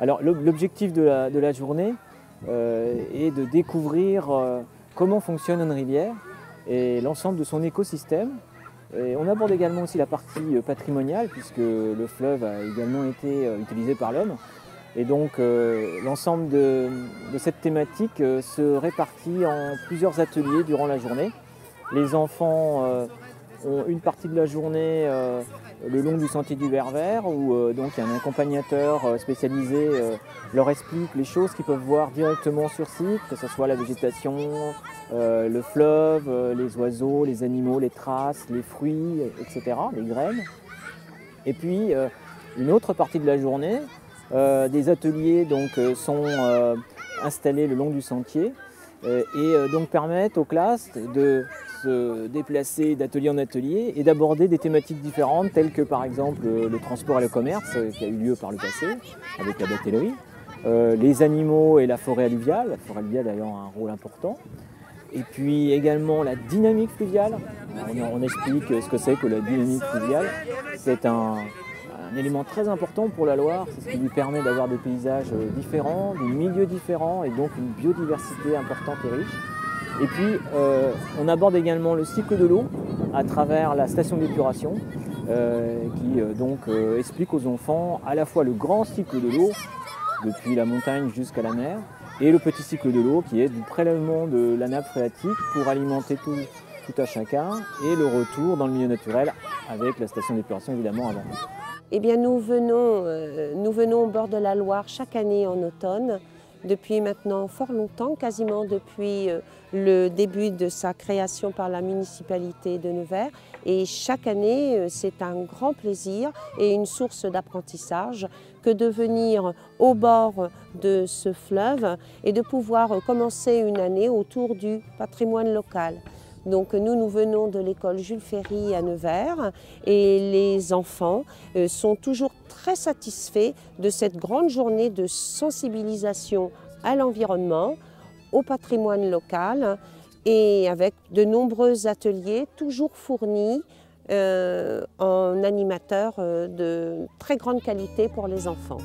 Alors l'objectif de la journée est de découvrir comment fonctionne une rivière et l'ensemble de son écosystème. Et on aborde également aussi la partie patrimoniale puisque le fleuve a également été utilisé par l'homme. Et donc l'ensemble de cette thématique se répartit en plusieurs ateliers durant la journée. Les enfants ont une partie de la journée le long du sentier du Ververt où donc il y a un accompagnateur spécialisé leur explique les choses qu'ils peuvent voir directement sur site, que ce soit la végétation, le fleuve, les oiseaux, les animaux, les traces, les fruits, etc., les graines. Et puis une autre partie de la journée, des ateliers donc, sont installés le long du sentier et donc permettent aux classes de se déplacer d'atelier en atelier et d'aborder des thématiques différentes telles que par exemple le transport et le commerce qui a eu lieu par le passé avec la batellerie, les animaux et la forêt alluviale d'ailleurs a un rôle important, et puis également la dynamique fluviale. On explique ce que c'est que la dynamique fluviale. C'est un élément très important pour la Loire, c'est ce qui lui permet d'avoir des paysages différents, des milieux différents et donc une biodiversité importante et riche. Et puis on aborde également le cycle de l'eau à travers la station d'épuration qui explique aux enfants à la fois le grand cycle de l'eau depuis la montagne jusqu'à la mer et le petit cycle de l'eau qui est du prélèvement de la nappe phréatique pour alimenter tout à chacun et le retour dans le milieu naturel avec la station d'épuration évidemment avant. Eh bien, nous venons au bord de la Loire chaque année en automne, depuis maintenant fort longtemps, quasiment depuis le début de sa création par la municipalité de Nevers. Et chaque année, c'est un grand plaisir et une source d'apprentissage que de venir au bord de ce fleuve et de pouvoir commencer une année autour du patrimoine local. Donc nous venons de l'école Jules Ferry à Nevers et les enfants sont toujours très satisfaits de cette grande journée de sensibilisation à l'environnement, au patrimoine local et avec de nombreux ateliers toujours fournis en animateurs de très grande qualité pour les enfants.